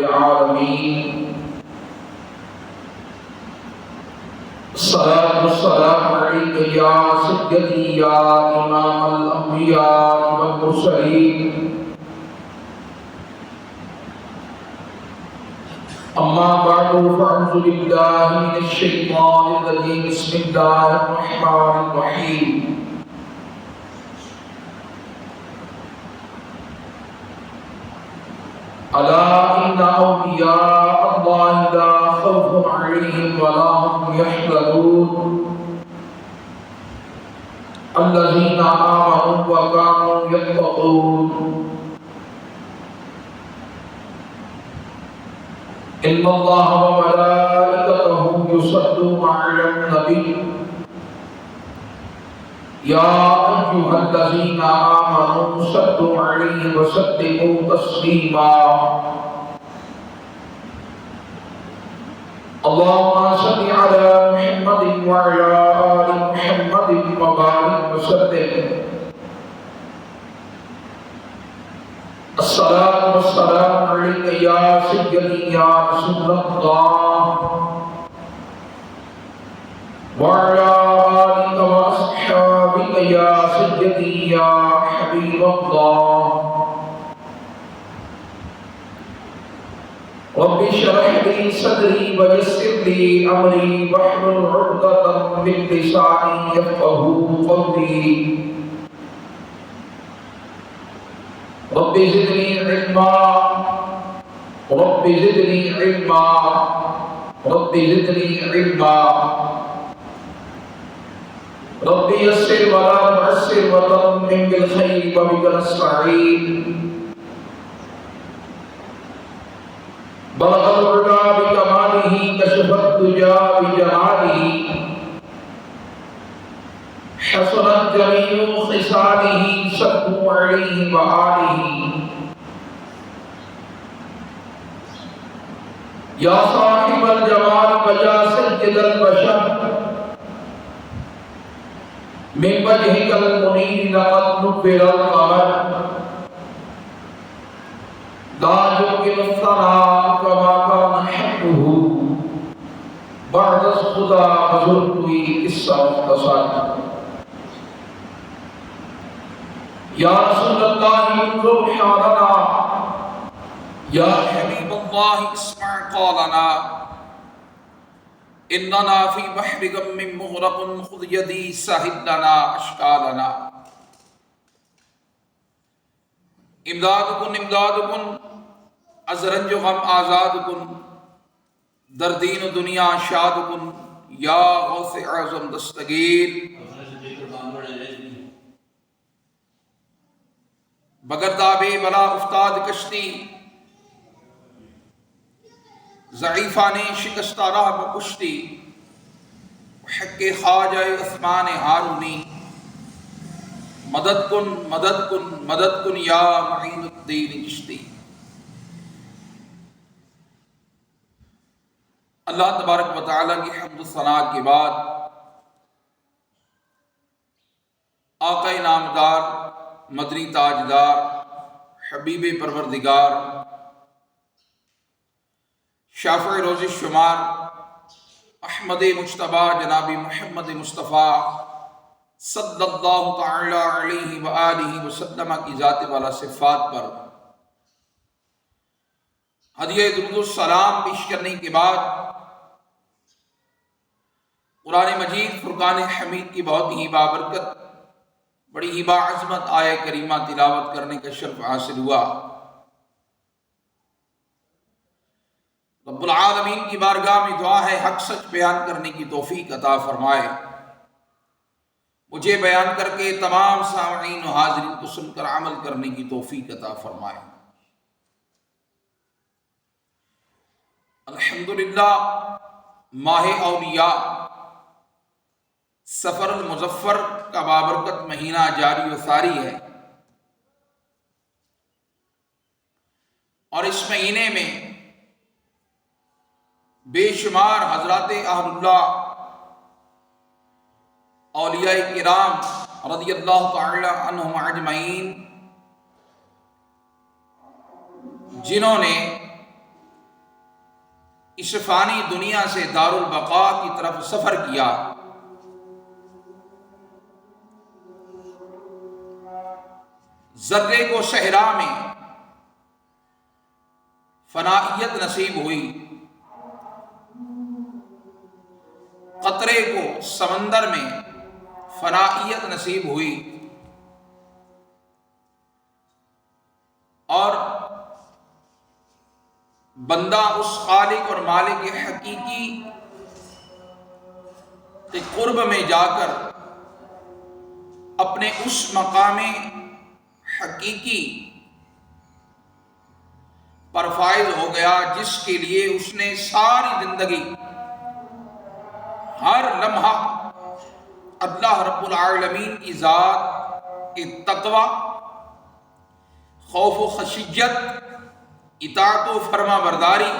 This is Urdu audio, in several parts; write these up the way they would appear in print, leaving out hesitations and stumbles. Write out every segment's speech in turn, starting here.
العالمين الصلاة والسلام عليك يا سيدي يا إمام الأنبياء والمرسلين أما بعد فأعوذ بالله من الشيطان الرجيم بسم الله الرحمن الرحيم ألا إن أولياء الله لا خوف عليهم ولا هم يحزنون الذين آمنوا وكانوا يتقون إن الله وملائكته يصلون على النبي يا أيها الذين آمنوا صلوا عليه وسلموا تسليما اللهم صل على محمد وعلى آل محمد وبارك وسلم الصلاة والسلام عليك يا سيدي يا رسول الله وعلى آلك وأصحابك يا سيدي يا حبيب الله رب اشرح لي صدري ويسر لي أمري واحلل عقدة من لساني يفقهوا قولي رب زدني علما رب زدني علما رب زدني علما رب يسر ولا تعسر وتمم بالخير وبك نستعين بلغ العلا بكماله كشف الدجى بجماله حسنت جميع خصاله صلوا عليه وآله يا صاحب الجمال ويا سيد البشر من وجهك المنير لقد نبر القمر لا يمكن الثناء كما كان حقه بعد خدا بزرگ ہوئی قصہ مختصر یا رسول اللہ انظر حالنا یا حبیب اللہ اسمع قولنا اننا فی بحر غم مغرق خذ یدی سہل لنا اشکالنا امداد کن از رنج و غم آزاد کن در دین و دنیا شاد کن یا غوث اعظم دستگیر بگرداب بلا افتاد کشتی ضعیفان شکستہ راہ بکشتی حق خواجہ عثمان ہارونی مدد کن مدد کن مدد کن یا معین الدین چشتی اللہ تبارک و تعالیٰ کی حمد و ثناء کے بعد آقا نامدار مدنی تاجدار حبیب پروردگار شافع روز شمار احمد مجتبی جناب محمد مصطفیٰ صلی اللہ تعالی علیہ وآلہ وسلم کی ذات والا صفات پر ہدیہ درود السلام پیش کرنے کے بعد قرآن مجید فرقان حمید کی بہت ہی بابرکت بڑی ہی باعظمت آیہ کریمہ تلاوت کرنے کا شرف حاصل ہوا۔ رب العالمین کی بارگاہ میں دعا ہے حق سچ بیان کرنے کی توفیق عطا فرمائے، مجھے بیان کر کے تمام سامعین و حاضرین کو سن کر عمل کرنے کی توفیق عطا فرمائے۔ الحمدللہ ماہ اولیاء سفر المظفر کا بابرکت مہینہ جاری و ساری ہے، اور اس مہینے میں بے شمار حضرات اہل اللہ اولیاء کرام رضی اللہ تعالی عنہم اجمعین جنہوں نے اس فانی دنیا سے دار البقاء کی طرف سفر کیا، ذرے کو صحرا میں فنائیت نصیب ہوئی، قطرے کو سمندر میں فنائیت نصیب ہوئی، اور بندہ اس خالق اور مالک حقیقی کے قرب میں جا کر اپنے اس مقام حقیقی پر فائز ہو گیا جس کے لیے اس نے ساری زندگی ہر لمحہ اللہ رب العالمین کی ذات کے تقوی، خوف و خشیت، اطاعت و فرما برداری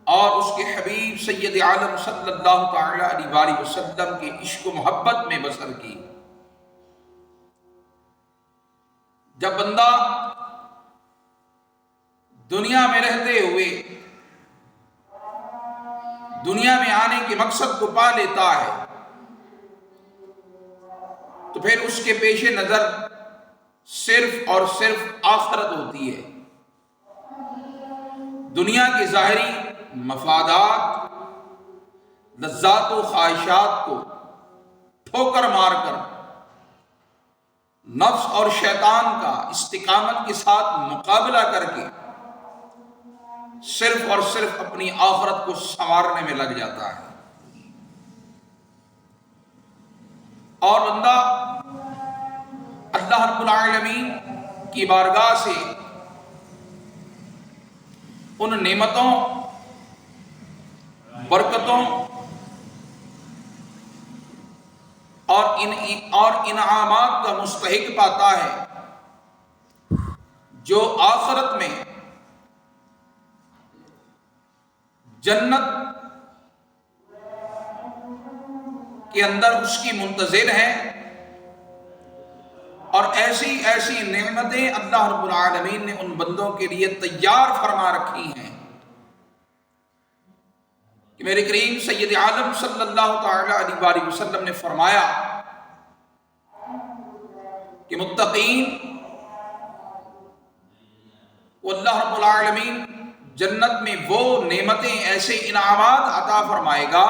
اور اس کے حبیب سید عالم صلی اللہ تعالی علیہ وآلہ وسلم کے عشق و محبت میں بسر کی۔ جب بندہ دنیا میں رہتے ہوئے دنیا میں آنے کے مقصد کو پا لیتا ہے تو پھر اس کے پیش نظر صرف اور صرف آخرت ہوتی ہے۔ دنیا کے ظاہری مفادات، لذات و خواہشات کو ٹھوکر مار کر نفس اور شیطان کا استقامت کے ساتھ مقابلہ کر کے صرف اور صرف اپنی آخرت کو سنوارنے میں لگ جاتا ہے، اور بندہ اللہ رب العالمین کی بارگاہ سے ان نعمتوں، برکتوں اور انعامات کا مستحق پاتا ہے جو آخرت میں جنت کے اندر اس کی منتظر ہیں، اور ایسی ایسی نعمتیں اللہ رب العالمین نے ان بندوں کے لیے تیار فرما رکھی ہیں کہ میرے کریم سید عالم صلی اللہ تعالی علیہ وآلہ وسلم نے فرمایا کہ متقین وہ اللہ رب العالمین جنت میں وہ نعمتیں، ایسے انعامات عطا فرمائے گا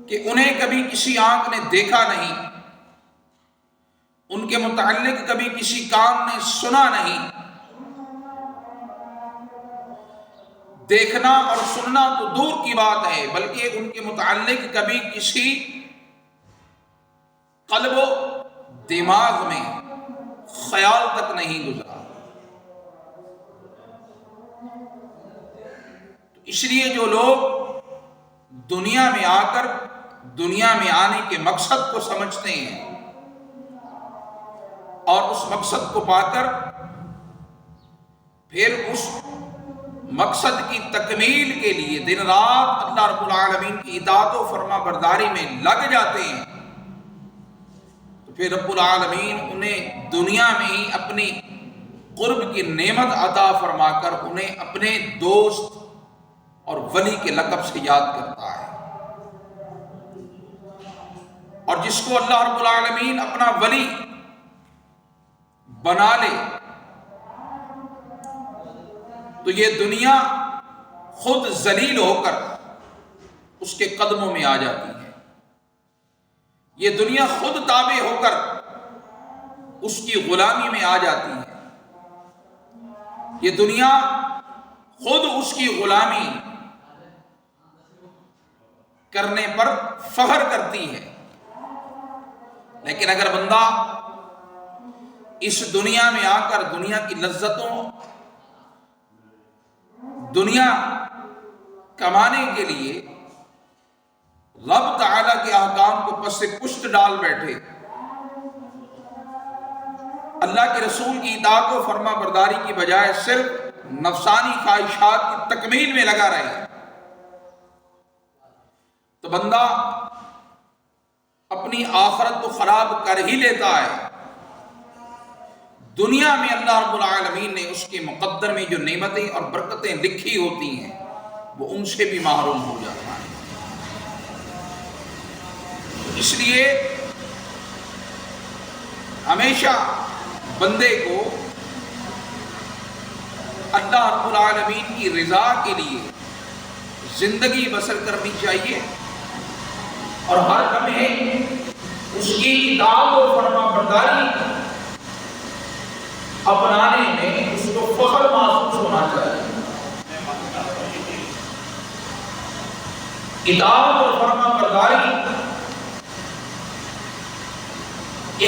کہ انہیں کبھی کسی آنکھ نے دیکھا نہیں، ان کے متعلق کبھی کسی کان نے سنا نہیں۔ دیکھنا اور سننا تو دور کی بات ہے، بلکہ ان کے متعلق کبھی کسی قلب و دماغ میں خیال تک نہیں گزرا۔ تو اس لیے جو لوگ دنیا میں آ کر دنیا میں آنے کے مقصد کو سمجھتے ہیں اور اس مقصد کو پا کر پھر اس مقصد کی تکمیل کے لیے دن رات اللہ رب العالمین کی اطاعت و فرما برداری میں لگ جاتے ہیں، تو پھر رب العالمین انہیں دنیا میں ہی اپنی قرب کی نعمت عطا فرما کر انہیں اپنے دوست اور ولی کے لقب سے یاد کرتا ہے۔ اور جس کو اللہ رب العالمین اپنا ولی بنا لے تو یہ دنیا خود ذلیل ہو کر اس کے قدموں میں آ جاتی ہے، یہ دنیا خود تابع ہو کر اس کی غلامی میں آ جاتی ہے، یہ دنیا خود اس کی غلامی کرنے پر فخر کرتی ہے۔ لیکن اگر بندہ اس دنیا میں آ کر دنیا کی لذتوں، دنیا کمانے کے لیے رب تعالیٰ کے احکام کو پس سے پشت ڈال بیٹھے، اللہ کے رسول کی اطاعت و فرما برداری کی بجائے صرف نفسانی خواہشات کی تکمیل میں لگا رہے، تو بندہ اپنی آخرت تو خراب کر ہی لیتا ہے، دنیا میں اللہ رب العالمین نے اس کے مقدر میں جو نعمتیں اور برکتیں لکھی ہوتی ہیں وہ ان سے بھی محروم ہو جاتا ہے۔ اس لیے ہمیشہ بندے کو اللہ رب العالمین کی رضا کے لیے زندگی بسر کرنی چاہیے، اور ہر لمحے اس کی اطاعت و فرما برداری اپنانے میں اس کو فخر محسوس ہونا چاہیے۔ اطاعت اور فرما برداری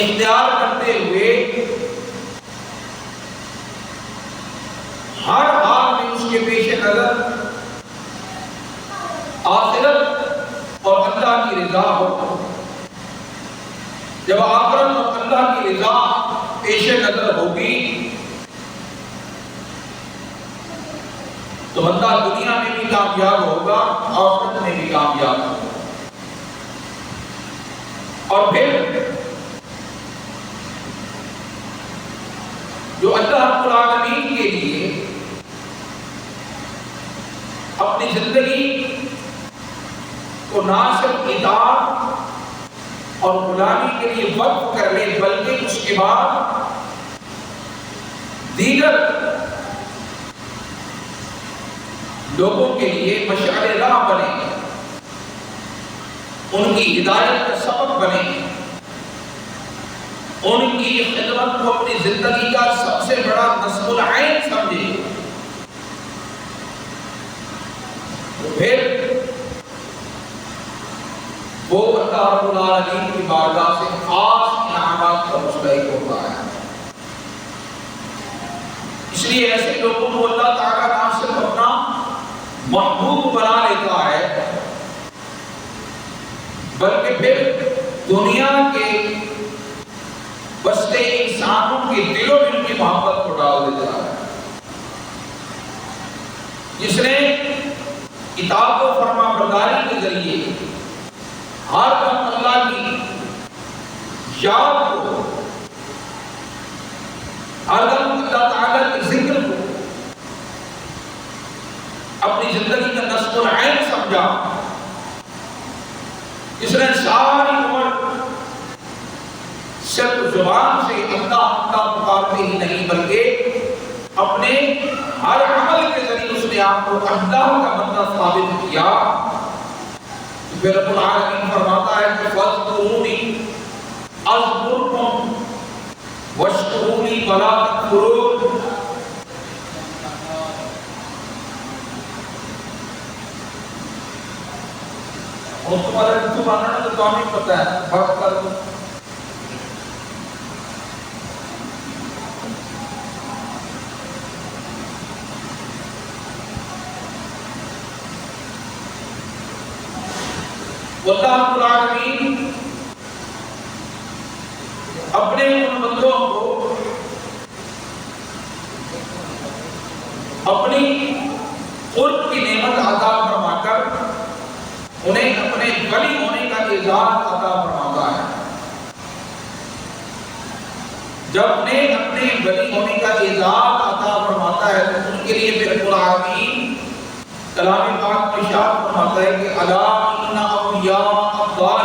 اختیار کرتے ہوئے ہر حال میں اس کے پیش نظر آخرت اور اللہ کی رضا ہو۔ جب آخرت اور اللہ کی رضا پیش نظر ہوگی تو بندہ دنیا میں بھی کامیاب ہوگا، آخرت میں بھی کامیاب ہوگا۔ اور پھر جو اللہ رب العالمین کے لیے اپنی زندگی کو نہ صرف اطاعت اور غلامی کے لیے وقف کر لے بلکہ اس کے بعد دیگر لوگوں کے لیے مشعل راہ بنے، ان کی ہدایت کا سبب بنے، ان کی خدمت کو اپنی زندگی کا سب سے بڑا نصب العین سمجھے، تو پھر وہ اللہ رب العالمین کی بارگاہ سے خاص انعامات کا مستحق ہوتا ہے۔ اس لیے ایسے لوگوں کو اللہ تعالیٰ نہ صرف اپنا محبوب بنا لیتا ہے بلکہ پھر دنیا کے بستے انسانوں کے دلوں میں ان کی محبت کو ڈال دیتا ہے۔ جس نے اطاعت و فرما برداری کے ذریعے ہر دم اللہ کی یاد کو، ہر دم اللہ تعالیٰ کے ذکر کو اپنی زندگی کا نصب العین سمجھا، جس نے ساری عمر صرف زبان سے اللہ پکارتے ہی نہیں بلکہ اپنے ہر عمل کے ذریعے اس نے آپ کو اللہ کا بندہ ثابت کیا، پھر رب العالمین فرماتا ہے کہ فاذکرونی اذکرکم واشکرونی ولا تکفرون۔ اور تمہارے تو ماننا تو ہمیں پتہ ہے بات کر دو۔ اللہ رب العالمین اپنے ان بندوں کو اپنی قرب کی نعمت عطا فرما کر انہیں اپنے ولی ہونے کا اعزاز عطا فرماتا ہے۔ جب انہیں اپنے ولی ہونے کا اعزاز عطا فرماتا ہے تو ان کے لیے پھر العالمین کلام پاک میں ارشاد فرماتا ہے کہ الا ان اولیاء اللہ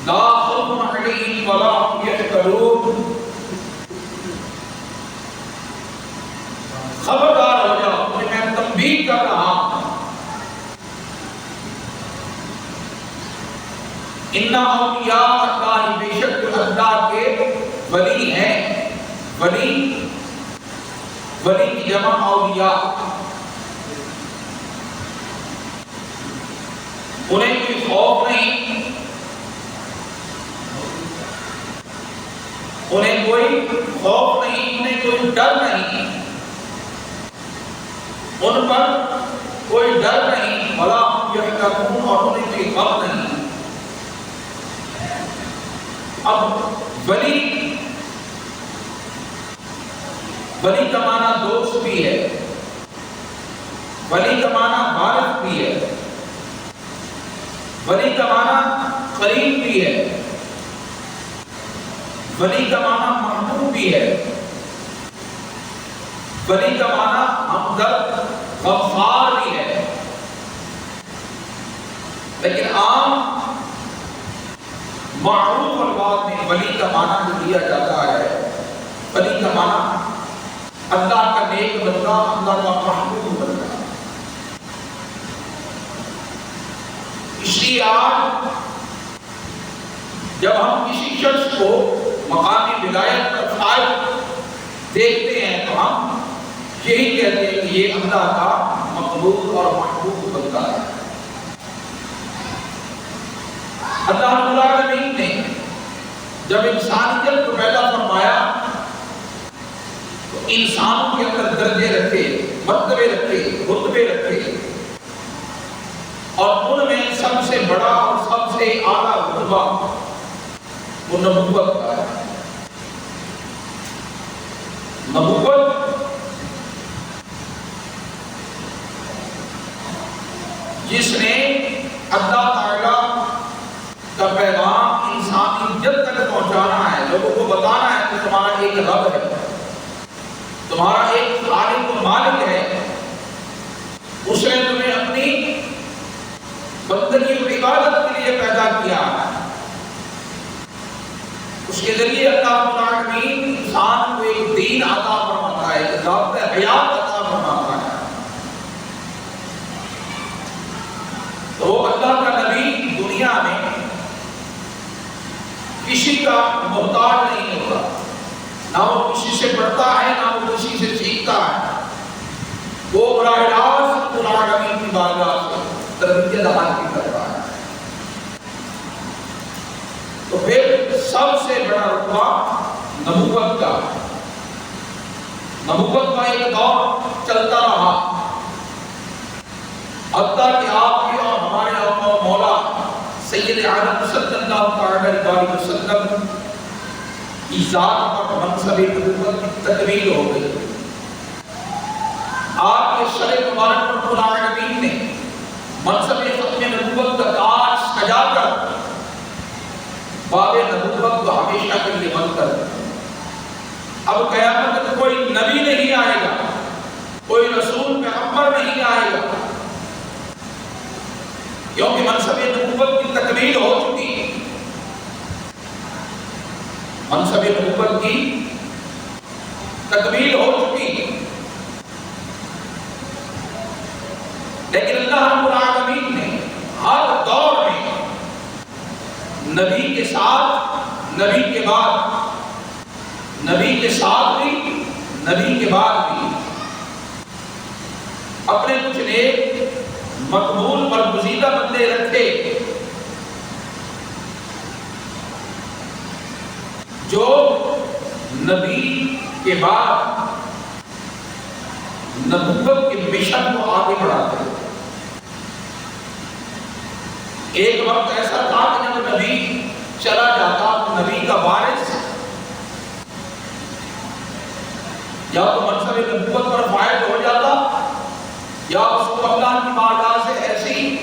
لا خوف علیہم ولا هم یحزنون۔ خبردار ہو جاؤ، میں تنبیہ کر رہا ہوں، ان اولیاء اللہ بے شک اللہ کے ولی ہیں، ولی کی جمع اولیاء، انہیں کوئی خوف نہیں، انہیں کوئی خوف نہیں، انہیں کوئی ڈر نہیں، ان پر کوئی ڈر نہیں، ولا هم یحزنون، اور انہیں کوئی غم نہیں۔ اب ولی کا معنی دوست بھی ہے، ولی کا معنی وارث بھی ہے، ولی کا معنی قریب بھی ہے، ولی کا معنی محبوب بھی ہے. ولی کا معنی ہمدرد غفار بھی ہے. لیکن عام معروف الفاظ میں ولی کا معنی جو دیا جاتا ہے، ولی کا معنی اللہ کا نیک بندہ، اللہ کا محبوب بندہ. اس لیے آج جب ہم کسی شخص کو مقامی ولایت کا فائد دیکھتے ہیں تو ہم یہی کہتے ہیں کہ یہ اللہ کا مقبول اور محبوب بندہ ہے. اللہ رب العالمین نے جب انسانیت کو پیدا فرمایا تو انسانوں کے اندر درجے رکھے، مرتبے رکھے، رتبے رکھے، اور ان میں سب سے بڑا اور سب سے اعلیٰ رتبہ وہ نبوت کا ہے. نبوت جس نے اللہ تعالیٰ کا پیغام انسانی جب تک پہنچانا ہے، لوگوں کو بتانا ہے کہ تمہارا ایک رب ہے، تمہارا ایک خالق و مالک ہے، اس نے تمہیں اپنی بندگی و عبادت کے لیے پیدا کیا ہے. اس کے ذریعے اللہ رب العالمین انسان کو ایک دین عطا فرماتا ہے، ایک ذات حیات عطا فرماتا ہے. تو وہ اللہ کا نبی دنیا میں کسی کا محتاج نہیں ہوتا، نہ وہ کسی سے پڑھتا ہے، نہ وہ کسی سے سیکھتا ہے. وہ براہ راست العالمین کی بارگاہ سے تربیت حاصل کرتا ہے. تو پھر سب سے بڑا رتبہ نبوت کا. نبوت کا ایک دور چلتا رہا حتیٰ کہ آپ کے اور ہمارے آقا و مولا سید عالم صلی اللہ علیہ وسلم کی ذات پر منصب نبوت کی تکمیل ہو گئی. آپ کے سر مبارک پر رب العالمین نے منصب ختم نبوت کا تاج سجا کر باب نبوت کو ہمیشہ کے لیے بند کر دیا. اب قیامت تک کوئی نبی نہیں آئے گا، کوئی رسول پیغمبر نہیں آئے گا، کیونکہ منصب نبوت کی تکمیل ہو چکی ہے. منصب نبوت کی تکمیل ہو چکی ہے. لیکن اللہ رب العالمین نے ہر دور میں نبی کے ساتھ، نبی کے بعد، نبی کے ساتھ بھی، نبی کے بعد بھی اپنے کچھ نیک مقبول برگزیدہ بندے رکھے جو نبی کے بعد نبوت کے مشن کو آگے بڑھاتے. ایک وقت ایسا تھا کہ جب نبی چلا جاتا تو نبی کا وارث یا تو منصب نبوت پر فائز ہو جاتا یا اس کو اللہ کی بارگاہ سے ایسی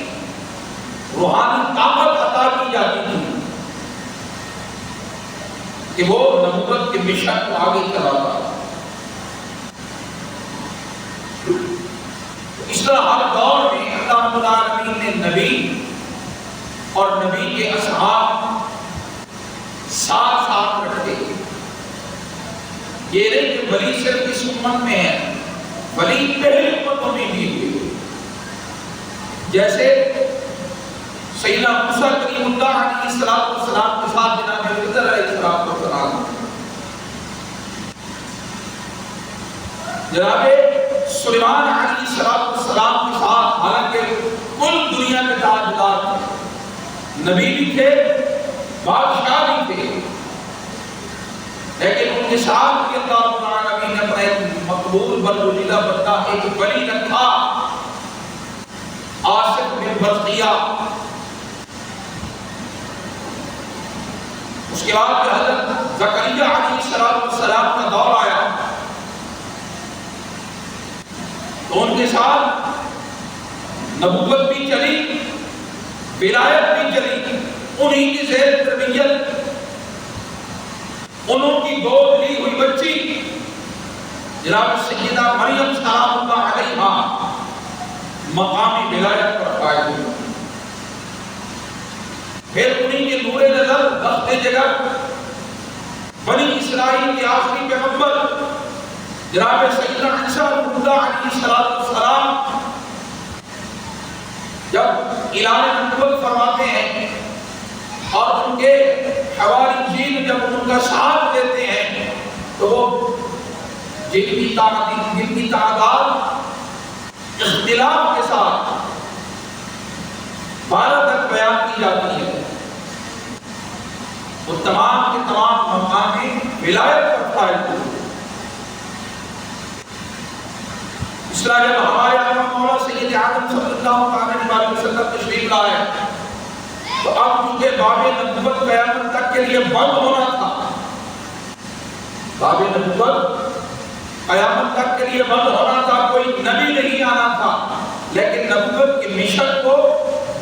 روحانی طاقت عطا کی جاتی تھی کہ وہ نبوت کے مشن کو آگے چلاتا. اس طرح ہر دور میں اللہ رب العالمین نے نبی اور نبی کے اصحاب ساتھ ساتھ رکھتے. یہ نہیں کہ ولی صرف اس امت میں ہے، ولی پہلی امتوں میں بھی ہوئی. جیسے سیدنا موسیٰ کلیم اللہ علیہ السلام کے ساتھ جناب خضر علیہ السلام، جناب سلیمان علیہ السلام کے ساتھ، حالانکہ کل دنیا کے تاجدار تھے، نبی بھی تھے، بادشاہ بھی تھے، لیکن ان کے ساتھ بھی اللہ رب العالمین نے اپنا ایک مقبول برگزیدہ بندہ، ایک ولی رکھا، آصف بن برقیہ. اس کے بعد کہ حضرت زکریا علیہ السلام کا دور آیا تو ان کے ساتھ نبوت بھی چلی، ولایت بھی چلی. انہی کی زیر تربیت، انہوں کی گود لی ہوئی بچی جناب سیدہ مریم سلام اللہ علیہا مقامی ولایت پر قائم ہوئی. پھر انہی کے نور نظر وقت جگہ بنی اسرائیل کے آخری پیغمبر جناب سیدنا عیسیٰ علیہ السلام جب اعلان نبوت فرماتے ہیں اور ان کے حواریین جب ان کا ساتھ دیتے ہیں تو وہ جن کی تعداد اختلاف کے ساتھ 12 تک بیان کی جاتی ہے، وہ تمام کے تمام مقامی ولایت پر قائم ہوئے. اس طرح جب ہمارے آقا مولا سید اعظم صلی اللہ علیہ وسلم تشریف لائے تو اب چونکہ باب نبوت قیامت تک کے لیے بند ہونا تھا، باب نبوت قیامت تک کے لیے بند ہونا تھا، کوئی نبی نہیں آنا تھا، لیکن نبوت کے مشن کو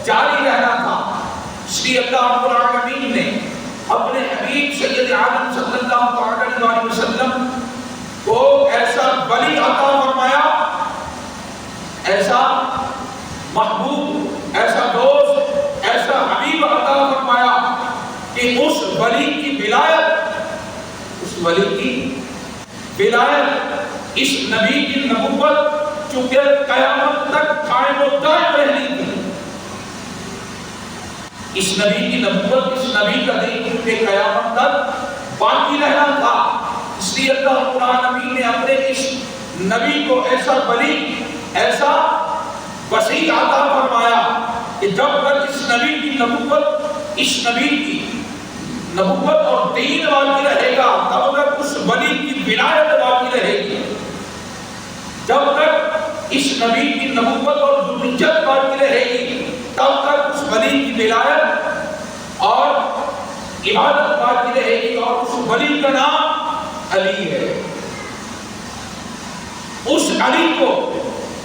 جاری رہنا تھا. اس لیے اللہ رب العالمین نے اپنے حبیب سید اعظم صلی اللہ علیہ وسلم کو ایسا ولی عطا فرمایا، ایسا محبوب، ایسا دوست، ایسا حبیب عطا فرمایا کہ اس ولی کی ولایت اس نبی کی نبوت چونکہ قیامت تک قائم و دائم رہنی تھی. اس نبی کی نبوت، اس نبی کا دین چونکہ قیامت تک باقی رہنا تھا، اس لیے اللہ رب العالمین نے اپنے اس نبی کو ایسا ولی، ایسا وسیع عطا فرمایا کہ جب تک اس نبی کی نبوت اور دین باقی رہے گا تب تک اس ولی کی ولایت باقی رہے گی. جب تک اس نبی کی نبوت اور ذریت باقی رہے گی تب تک اس ولی کی ولایت اور عبادت باقی رہے گی. اور اس ولی کا نام علی ہے. اس علی کو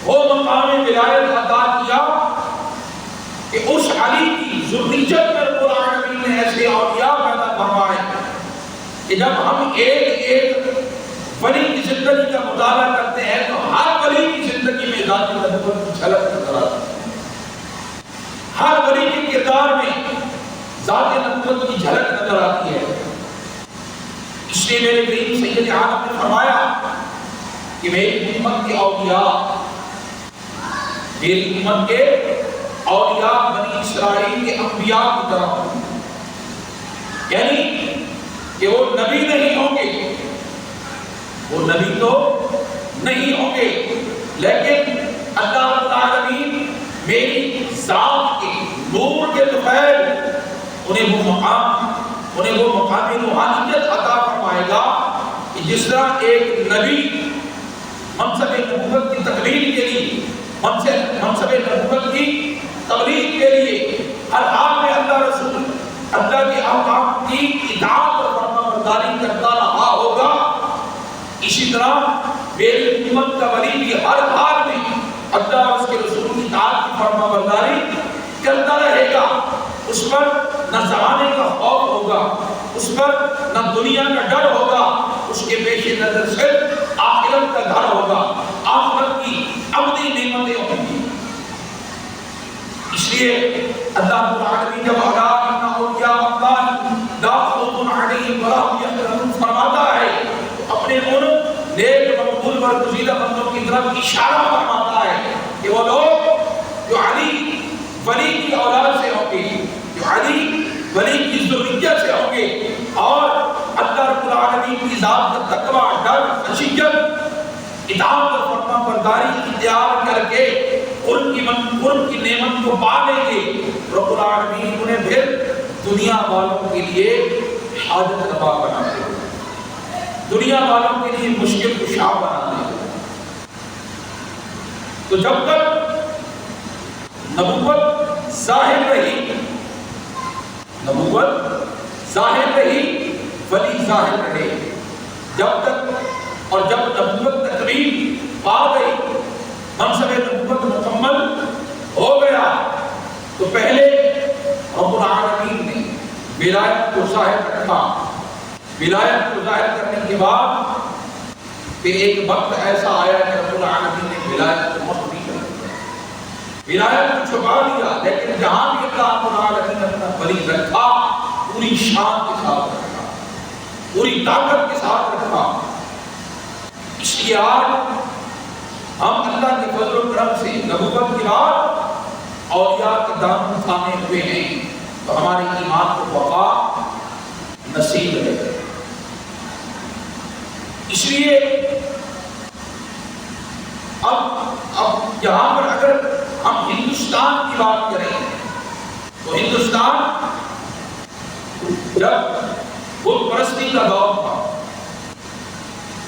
وہ مقام ولایت عطا کیا کہ اس علی کی ذریت میں رب العالمین نے ایسے اولیاء پیدا فرمائے کہ جب ہم ایک ولی کی زندگی کا مطالعہ کرتے ہیں تو ہر ولی کی زندگی میں ذات نبوت کی جھلک نظر آتی ہے. ہر ولی کے کردار میں ذات نبوت کی جھلک نظر آتی ہے. اس لیے میرے کریم سید عالم نے فرمایا کہ میری امت کے اولیاء بنی اسرائیل کے انبیاء کی طرح ہوں، یعنی کہ وہ نبی نہیں ہوں گے، وہ نبی تو نہیں ہوں گے، لیکن اللہ رب العالمین میری ذات کے نور کے طفیل انہیں وہ مقامی روحانیت عطا فرمائے گا کہ جس طرح ایک نبی منصب نبوت کی تکمیل کے لیے، منصب نبوت کی تبلیغ کے لیے ہر حال میں اللہ کے احکام کی اطاعت اور فرمانبرداری کرتا رہا ہوگا، اسی طرح میری امت کا ولی بھی ہر حال میں اللہ اور اس کے رسول کی اطاعت کی فرمانبرداری کرتا رہے گا. اس پر نہ زمانے کا خوف ہوگا، اس پر نہ دنیا کا ڈر ہوگا، اس کے پیش نظر صرف آخرت کا گھر ہوگا، آخرت کی ابدی نعمتیں ہوں گی. اس لیے اللہ رب العالمین جب الا ان اولیاء اللہ لا خوف علیہم ولا هم يحزنون فرماتا ہے تو اپنے ان نیک مقبول برگزیدہ بندوں کی طرف اشارہ فرماتا ہے کہ وہ لوگ جو علی ولی کی اولاد سے ہوں گے، جو علی ولی کی ذریت سے ہوں گے اور اللہ رب العالمین کی ذات کا تقوی، ڈر، خشیت، اطاعت اور فرمانبرداری اختیار کر کے قرب کی نعمت کو پا لیں گے، رب العالمین انہیں پھر دنیا والوں کے لیے حاجت روا بنا دے گا، دنیا والوں کے لیے مشکل کشا بنا دے گا. تو جب تک نبوت ظاہر رہی، ولی ظاہر رہے. جب تک اور جب نبوت تکمیل پا گئی، منصب نبوت مکمل ہو گیا، تو پہلے رب العالمین نے ولایت کو ظاہر رکھا. ولایت کو ظاہر کرنے کے بعد پھر ایک وقت ایسا آیا کہ رب العالمین نے ولایت کو مخفی کر دیا، ولایت کو چھپا دیا، لیکن جہاں بھی اللہ رب العالمین نے اپنا ولی رکھا پوری شان کے ساتھ رکھا، پوری طاقت کے ساتھ رکھا۔ اس لیے آج ہم اللہ کے فضل و کرم سے نبوت کے بعد اولیاء کا دامن تھامے ہوئے ہیں، تو ہمارے ایمان کو وفا نصیب ہے۔ اس لیے اب یہاں پر اگر ہم ہندوستان کی بات کریں تو ہندوستان جب بت پرستی کا دور تھا،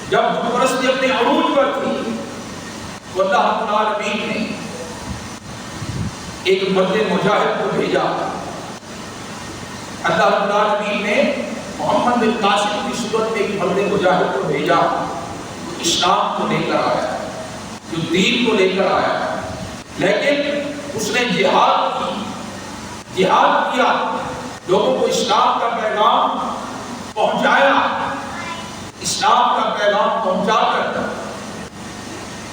جب بت پرستی اپنے عروج پر تھی، تو اللہ رب العالمین نے ایک مرد مجاہد کو بھیجا۔ اللہ رب العالمین نے محمد بن قاسم کی صورت میں ایک مرد مجاہد کو بھیجا، جو اسلام کو لے کر آیا، جو دین کو لے کر آیا، لیکن اس نے جہاد کیا، لوگوں کو اسلام کا پیغام پہنچایا، اسلام کا پیغام پہنچا کر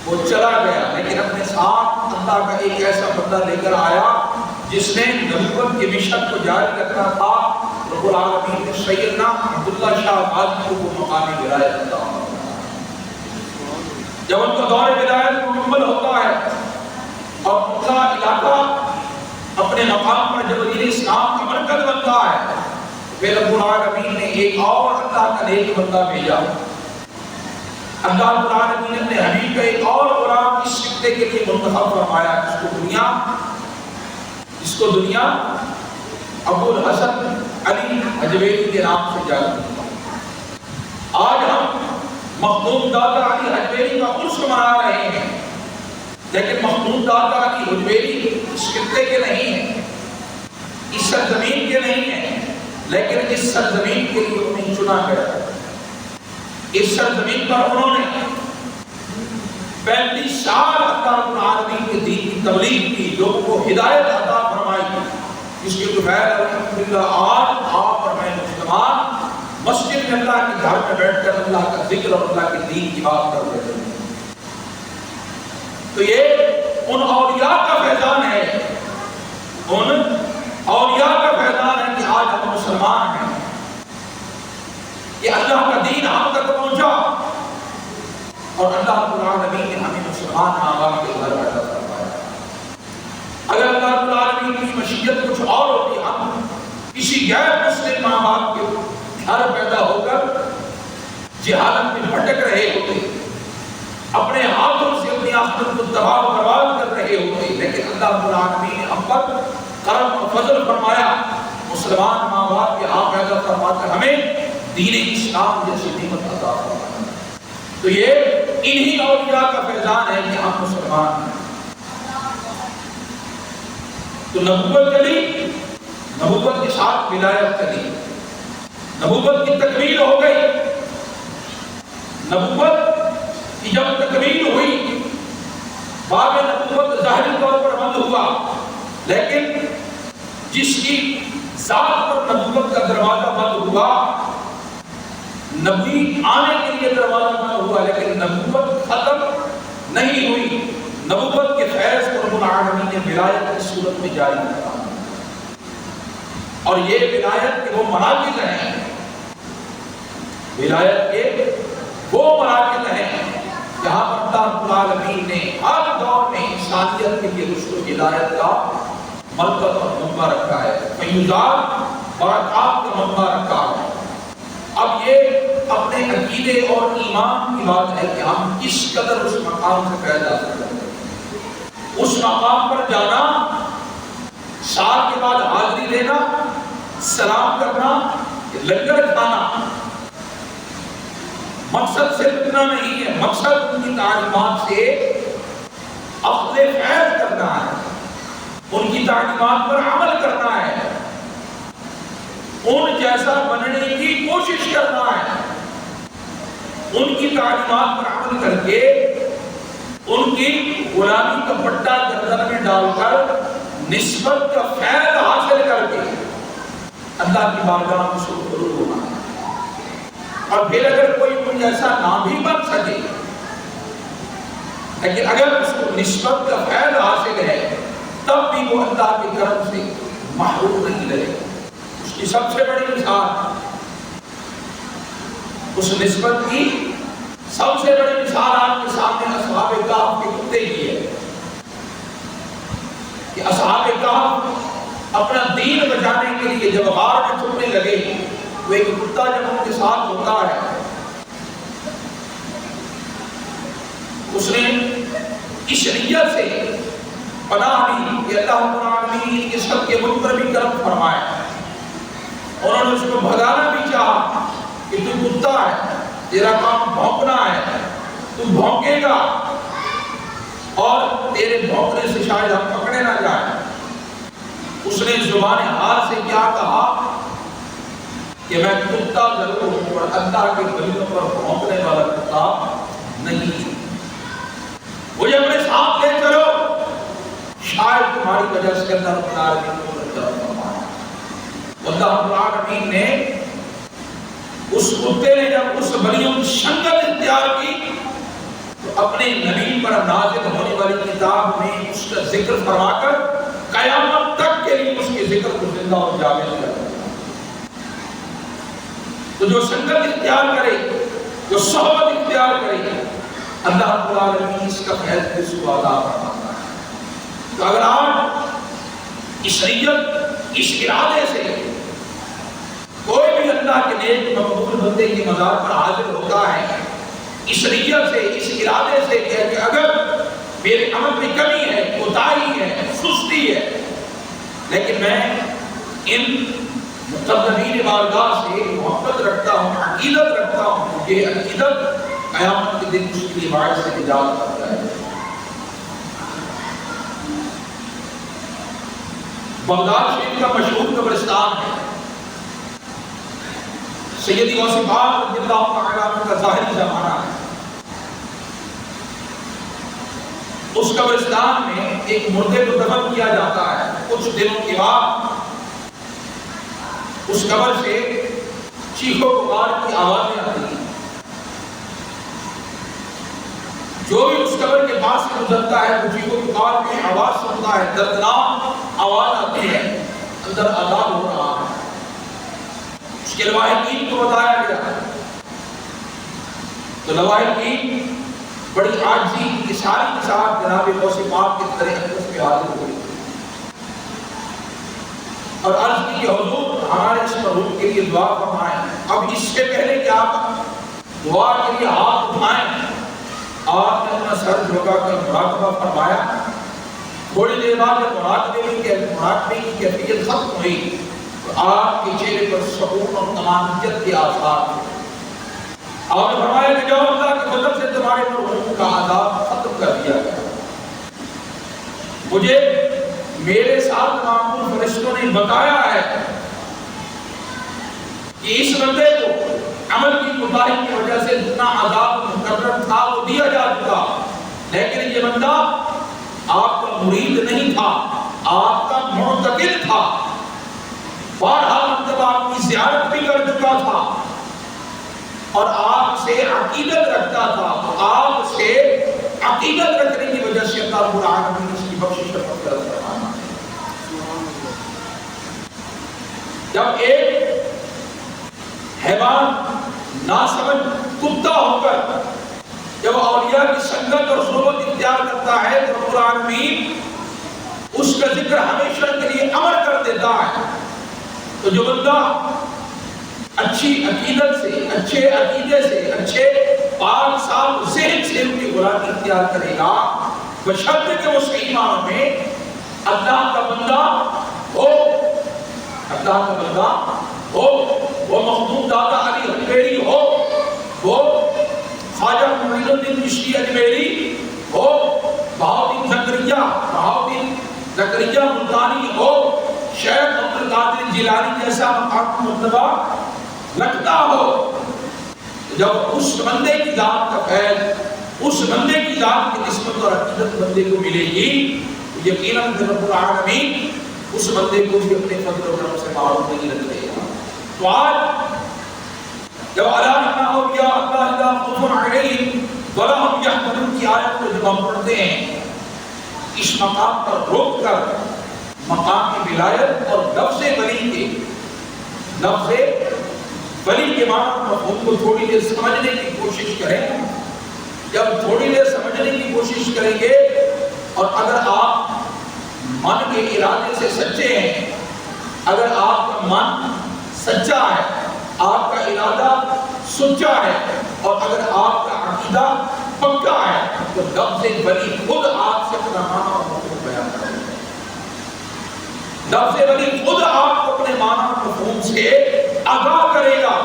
وہ چلا گیا، لیکن اپنے ساتھ اللہ کا ایک ایسا بندہ لے کر آیا جس نے نبوت کے مشن کو جاری رکھنا تھا۔ رب العالمین نے سیدنا عبداللہ شاہ غازی کو مقام ولایت عطا فرمایا۔ جب ان کا دور ولایت مکمل ہوتا ہے اور ان کا علاقہ اپنے مقام پر جب دین اسلام کا مرکز بنتا ہے، پھر رب العالمین نے ایک اور اللہ کا نیک بندہ بھیجا۔ اللہ رب العالمین نے اپنے حبیب کا ایک اور غلام اس خطے کے لیے منتخب فرمایا، جس کو دنیا ابو الحسن علی حجویری کے نام سے جانتی ہے۔ آج ہم مخدوم دادا علی حجویری کا عرس منا رہے ہیں، لیکن مخدوم دادا علی حجویری اس خطے کے نہیں ہیں، اس سرزمین کے نہیں ہیں، لیکن اس سرزمین کے لیے انہیں چنا گیا۔ اس سرزمین پر انہوں نے 35 سال اللہ رب العالمین کے دین کی تبلیغ کی، لوگوں کو ہدایت عطا فرمائی، اس کے بغیر الحمدللہ آج آپ اور میں مسلمان مسجد میں اللہ کے گھر میں بیٹھ کر اللہ کا ذکر اور اللہ کے دین کی بات کر رہے ہیں۔ تو یہ ان اولیاء کا فیضان ہے، ان اولیاء کا فیضان ہے کہ آج ہم مسلمان ہیں، کہ اللہ کا دین ہم تک پہنچا، اور اللہ رب العالمین نے ہمیں مسلمان ماں باپ کے گھر پیدا کروایا۔ اگر اللہ رب العالمین کی مشیت کچھ اور ہوتی، ہم کسی غیر مسلم ماں باپ کے گھر پیدا ہو کر جہالت میں بھٹک رہے ہوتے، اپنے ہاتھوں سے اپنی آخرت کو تباہ و برباد کر رہے ہوتے، لیکن اللہ رب العالمین نے ہم پر کرم و فضل فرمایا، مسلمان ماں باپ کے ہاں پیدا فرما کر ہمیں دین اسلام جیسی نعمت عطا فرمایا۔ تو یہ انہی اولیاء کا فیضان ہے کہ ہم مسلمان ہیں۔ تو نبوت چلی، نبوت کے ساتھ ولایت چلی، نبوت کی تکمیل ہو گئی۔ نبوت کی جب تکمیل ہوئی، باب نبوت ظاہری طور پر بند ہوا، لیکن جس کی ذات پر نبوت کا دروازہ بند ہوا، نبی آنے کے لیے دروازہ بند ہوا، لیکن نبوت ختم نہیں ہوئی۔ نبوت کے فیض کو رب العالمین نے ولایت کی صورت میں جاری کیا، اور یہ ولایت کے وہ مراکز ہیں، ولایت کے وہ مراکز ہیں جہاں پر اللہ رب العالمین نے ہر دور میں انسانیت کے لیے رشد و ہدایت کا مرکز اور منبع رکھا ہے، فیوزات برکات کا منبع رکھا ہے۔ اب یہ اپنے عقیدے اور ایمان کی بات ہے کہ ہم کس قدر اس مقام سے فیض حاصل کرتے ہیں۔ اس مقام پر جانا، سال کے بعد حاضری دینا، سلام کرنا، لنگر کھانا، مقصد صرف اتنا نہیں ہے، مقصد ان کی تعلیمات سے اخذ فیض کرنا ہے، ان کی تعلیمات پر عمل کرنا ہے، ان جیسا بننے کی کوشش کرنا ہے، ان کی تعلیمات پر عمل کر کے ان کی غلامی کا پٹا گردن میں ڈال کر نسبت کا فیض حاصل کر کے اللہ کی بارگاہ میں سرخرو ہونا ہے۔ اور پھر اگر کوئی ان جیسا نہ بھی بن سکے لیکن اگر اس کو نسبت کا فیض حاصل ہے تب بھی وہ اللہ کے کرم سے محروم نہیں رہے. اس کی سب سے بڑی مثال، اس نسبت کی سب سے بڑی مثال آپ کے سامنے اصحاب کہف کے کتے کی ہے کہ اصحاب کہف اپنا دین بچانے کے لیے جب غار میں چھپنے لگے، وہ ایک کتا جب ان کے ساتھ ہوتا ہے اس نے اس نیت سے پناہ لی کہ اللہ رب العالمین اس سب کے مجھ پر بھی کرم فرمائے. انہوں نے اس کو بھگانا بھی چاہا کہ تو کتا ہے، تیرا کام بھونکنا ہے، تو بھونکے گا اور تیرے بھونکنے سے شاید ہم پکڑے نہ جائیں. اس نے زبان حال سے کیا کہا کہ میں کتا ضرور ہوں اور اللہ کے گلیوں پر بھونکنے والا کتا نہیں. مجھے اپنے ساتھ لے چلو، شاید تمہاری وجہ سے اللہ رب العالمین کو رجب فرمائے. اللہ رب العالمین نے اس کتے نے جب اس بلیوں کی شنگت اختیار کی تو اپنے نبی پر نازل ہونے والی کتاب میں اس کا ذکر فرما کر قیامت تک کے لیے اس کے ذکر کو زندہ اور جاوید کر دیا. تو جو شنگت اختیار کرے، جو صحبت اختیار کرے، اللہ رب العالمین اس کا فیض اس کو عطا فرماتا ہے. تو اگر آپ اس نیت، اس ارادے سے کوئی بھی اللہ کے نیک مقبول بندے کے مزار پر حاضر ہوتا ہے، اس نیت سے، اس ارادے سے کہ اگر میرے عمل میں کمی ہے، کوتاہی ہے، سستی ہے، لیکن میں ان مقدمین بارگاہ سے محبت رکھتا ہوں، عقیدت رکھتا ہوں، یہ عقیدت قیامت کے دن اس کی باعث سے نجات کرتا ہے. بغداد شریف کا مشہور قبرستان ہے، سیدی غوث پاک رضی اللہ تعالیٰ عنہ کا ظاہری زمانہ ہے. اس قبرستان میں ایک مردے کو دفن کیا جاتا ہے. کچھ دنوں کے بعد اس قبر سے چیخو پکار کی آوازیں آتی ہیں. جو بھی اس قبر کے پاس سے گزرتا ہے وہ چیخو پکار کی آواز سنتا ہے، دردناک آواز آتی ہے، اندر عذاب ہو رہا ہے. اس کے لواحقین کو بتایا گیا تو لواحقین بڑی عاجزی کی اشارے کے ساتھ جناب غوث پاک کی طرح اقدس پہ حاضر ہوئی اور عرض کی کہ حضور ہمارے اس مرحوم کے لیے دعا فرمائیں. اب اس سے پہلے کہ آپ دعا کے لیے ہاتھ اٹھائیں، آپ نے اپنا سر جھکا کر مراقبہ فرمایا. تھوڑی دیر بعد جب مراقبے کی کیفیت ختم ہوئی تو آپ کے چہرے پر سکون اور طمانینت کے آثار تھے. آپ نے فرمایا کہ جاؤ اللہ کے فضل سے تمہارے مرحوم کا عذاب ختم کر دیا گیا. مجھے میرے ساتھ معمول فرشتوں نے بتایا ہے کہ اس بندے کو عمل کی کوتاہی کی وجہ سے جتنا عذاب مقرر تھا وہ دیا جا چکا، لیکن یہ بندہ آپ کا مرید نہیں تھا، آپ کا معتقد تھا. بارہا مرتبہ آپ کی زیارت بھی کر چکا تھا اور آپ سے عقیدت رکھتا تھا. آپ سے عقیدت رکھنے کی وجہ سے اللہ رب العالمین اس کی بخشش فرمانا. جب ایک حیوان ناسمجھ کتا ہو کر جب اولیاء کی سنگت اور صحبت اختیار کرتا ہے تو رب العالمین اس کا ذکر ہمیشہ کے لیے امر کر دیتا ہے. تو جو بندہ اچھی عقیدت سے، اچھے عقیدے سے، اچھے پاک صاف ذہن سے ان کی غلامی اختیار کرے گا، بشرط کہ وہ صحیح معنوں میں اللہ کا بندہ ہو، اللہ کا بندہ ہو، وہ مخدوم دادا علی اجمیری ہو، وہ خواجہ معین الدین چشتی اجمیری ہو، بہاؤالدین زکریا ملتانی ہو، شیخ عبدالقادر جیلانی جیسا مقام مرتبہ رکھتا ہو. جب اس بندے کی ذات کا فیض، اس بندے کی ذات کی نسبت اور عقیدت بندے کو ملے گی، یقیناً رب العالمین اس بندے کو بھی اپنے فضل و کرم سے معروف نہیں رکھے گا. تو آج جب اللہ اولیاء اللہ لا خوف علیہم وَلَا هُمْ يَحْزَنُونَ کی آیت کو جب ہم پڑھتے ہیں اس مقام پر روک کر مقام ولایت اور لفظ ولی کے معنی مفہوم کو تھوڑی دیر سمجھنے کی کوشش کریں. جب تھوڑی دیر سمجھنے کی کوشش کریں گے اور اگر آپ من کے ارادے سے سچے ہیں، اگر آپ کا من سچا ہے، آپ کا ارادہ سچا ہے اور اگر آپ کا عقیدہ پکا ہے تو لفظ ولی خود آپ سے اپنا معنی اور مفہوم بیان کرے گا. لفظ ولی خود آپ کو اپنے معنی اور مفہوم سے آگاہ کرے گا.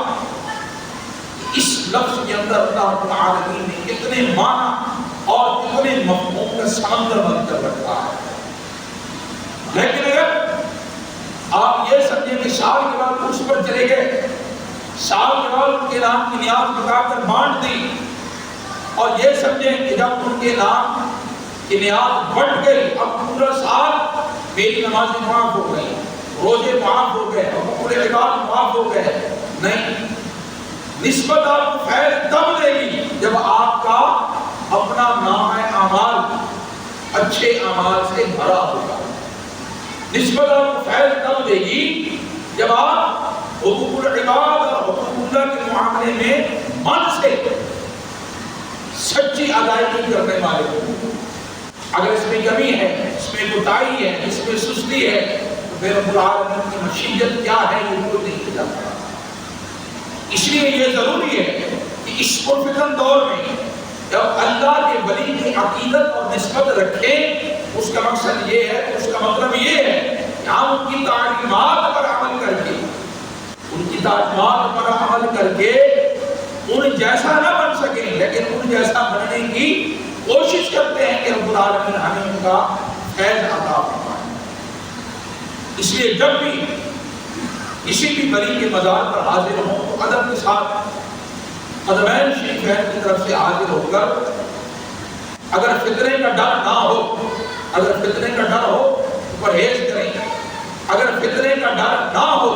اس لفظ کے اندر اللہ رب العالمین نے کتنے معنی اور کتنے مفہوم کا سمندر بند کر رکھا ہے. لیکن اگر آپ یہ سمجھیں کہ سال کے بعد اس پر چلے گئے، سال کے بعد ان کے نام کی نیاز بتا کر بانٹ دی اور یہ سمجھیں کہ جب ان کے نام کی نیاز بڑھ گئی اب پورا سال میری نمازیں معاف ہو گئی، روزے معاف ہو گئے اور پورے عبادت معاف ہو گئے. نہیں، نسبت آپ کو خیر تب دے گی جب آپ کا اپنا نام اعمال اچھے اعمال سے بھرا ہوگا. نسبت آپ کو خیر تب دے گی جب آپ حقوق العباد اور حقوق اللہ کے معاملے میں من سے سچی ادائیگی کرنے والے ہوں. اگر اس میں کمی ہے، اس میں کوتاہی ہے، اس میں سستی ہے تو پھر رب العالمین کی مشیت کیا ہے یہ کوئی نہیں جانتا. اس لیے یہ ضروری ہے کہ اس پرفتن دور میں جب اللہ کے ولی کی عقیدت اور نسبت رکھیں، اس کا مقصد یہ ہے، اس کا مطلب یہ ہے کہ ہم ان کی تعلیمات پر عمل کر کے ان جیسا نہ بن سکیں لیکن ان جیسا بننے کی کوشش کرتے ہیں کہ رب العالمین ہمیں ان کا فیض عطا فرمائے. اس لیے جب بھی کسی بھی ولی کے مزار پر حاضر ہوں تو ادب کے ساتھ قدمین شریفین کی طرف سے حاضر ہو کر اگر فتنے کا ڈر نہ ہو، اگر فتنے کا ڈر ہو تو پرہیز کریں. اگر فتنے کا ڈر نہ ہو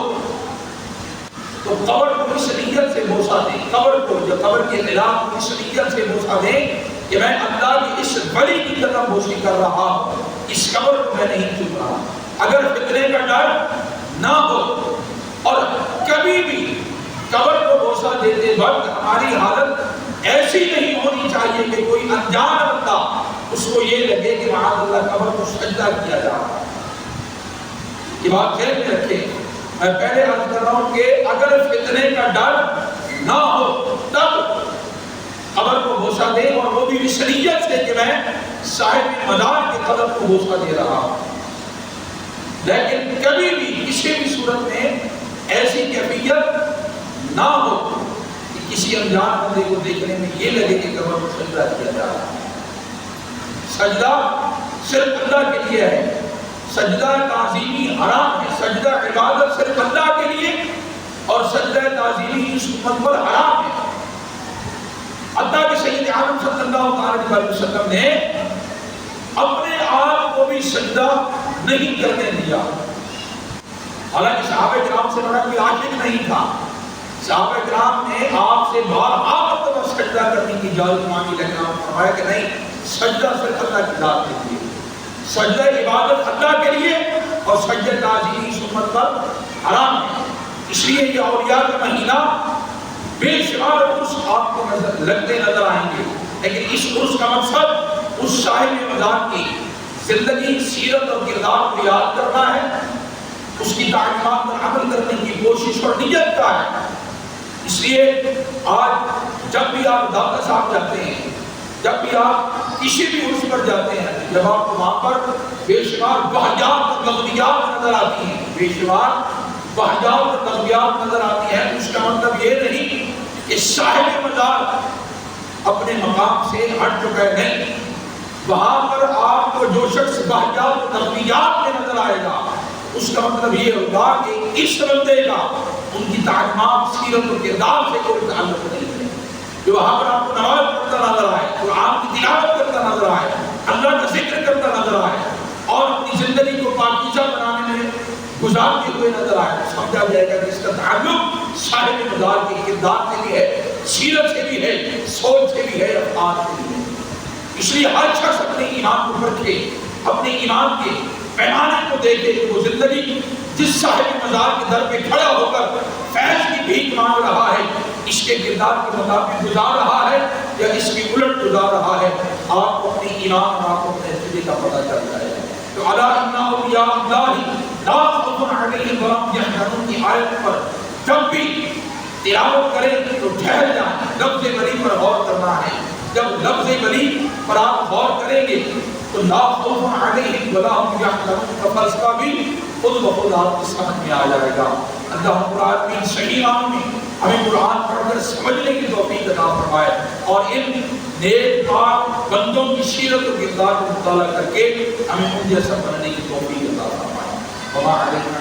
تو قبر کو اس نیت سے بوسہ دیں، قبر کو جو قبر کے خلاف اس نیت سے بوسہ دیں کہ میں اللہ کی اس ولی کی قدم بوسی کر رہا ہوں، اس قبر کو میں نہیں چھو رہا. اگر فتنے کا ڈر نہ ہو اور کبھی بھی قبر کو بوسہ دیتے وقت ہماری حالت ایسی نہیں ہونی چاہیے کہ کوئی انجان بندہ اس کو یہ لگے کہ معاذ اللہ قبر کو سجدہ کیا جا رہا ہے. یہ بات ذہن میں رکھیں. میں پہلے عرض کر رہا ہوں کہ اگر فتنے کا ڈر نہ ہو تب قبر کو بوسہ دے اور وہ بھی اس نیت سے کہ میں صاحب مدار کے قبر کو بوسہ دے رہا ہوں. لیکن کبھی بھی کسی بھی صورت میں ایسی کیفیت نہ ہو کہ کسی انجان بندے کو دیکھنے میں یہ لگے کہ قبر کو سجدہ کیا جا رہا ہے. سجدہ صرف اللہ کے لیے ہے، سجدہ تعظیمی حرام ہے. سجدہ عبادت صرف اللہ کے لیے اور سجدہ تعظیمی اس امت پر حرام ہے. حتیٰ کہ سید عالم صلی اللہ علیہ وسلم نے اپنے آپ کو بھی سجدہ نہیں کرنے دیا. حالانکہ صحابہ کرام سے بڑا کوئی عاشق نہیں تھا. صحابہ کرام نے آپ سے بارہا مرتبہ سجدہ کرنے کی اجازت مانگی لیکن آپ نے فرمایا کہ نہیں، سجدہ صرف اللہ کی ذات کے لیے، سجدہ عبادت اللہ کے لیے اور سجدہ تعظیمی اس امت پر حرام ہے. اس لیے یہ اولیاء کا مہینہ بے شمار عرس آپ کو لگتے نظر آئیں گے، لیکن اس عرس کا مقصد اس صاحب مزار کی زندگی، سیرت اور کردار کو یاد کرنا ہے، اس کی تعلیمات پر عمل کرنے کی کوشش اور نیت کا ہے. اس لیے آج جب بھی آپ داتا صاحب جاتے ہیں، جب بھی آپ کسی بھی عرس پر جاتے ہیں، جب آپ کو وہاں پر بے شمار بہجات اور لغویات نظر آتی ہیں، بے شمار بہجات اور لغویات نظر آتی ہیں، اس کا مطلب یہ نہیں کہ صاحب مزار اپنے مقام سے ہٹ چکا ہے. نہیں، وہاں پر آپ کو جو شخص بہجات اور لغویات میں نظر آئے گا اس کا مطلب یہ ہوگا کہ اس بندے کا ان کی تعلیمات، سیرت اور کردار سے کوئی تعلق نہیں ہے. جو وہاں پر آپ کو نماز پڑھتا نظر آئے، قرآن کی تلاوت کرتا نظر آئے، اللہ کا ذکر کرتا نظر آئے اور اپنی زندگی کو پاکیزہ بنانے میں گزارتے ہوئے نظر آئے، سمجھا جائے گا کہ اس کا تعلق صاحب مزار کے کردار سے بھی ہے، سیرت سے بھی ہے، سوچ سے بھی ہے رفتار سے بھی ہے۔ اس لیے ہر شخص اپنے ایمان کو پرکھے، اپنے ایمان کے پیمانے کو دیکھے کہ وہ زندگی جس صاحب مزار کے در پہ کھڑا ہو کر فیض کی بھیک مانگ رہا ہے، اس کے کردار کے مطابق گزار رہا ہے یا اس کی الٹ گزار رہا ہے۔ آپ کو اپنے ایمان اور آپ کو اپنے عقیدے کا پتہ چل جائے گا۔ تو الا ان اولیاء اللہ لا خوف علیہم ولا هم یحزنون کی آیت پر جب بھی تلاوت کریں تو ٹھہر جائیں، لفظ ولی پر غور کرنا ہے۔ جب لفظ ولی پر آپ غور کریں گے تو لا خوف علیہم ولا هم یحزنون کا فلسفہ بھی خود بخود آپ کی سمجھ میں آ جائے گا۔ اللہ رب العالمین صحیح معنوں میں ہمیں قرآن پڑھ کر سمجھنے کی توفیق عطا فرمائے اور ان نیک پاک بندوں کی سیرت و کردار کو مطالعہ کر کے ہمیں ان جیسا بننے کی توفیق عطا فرمائے۔ وما علینا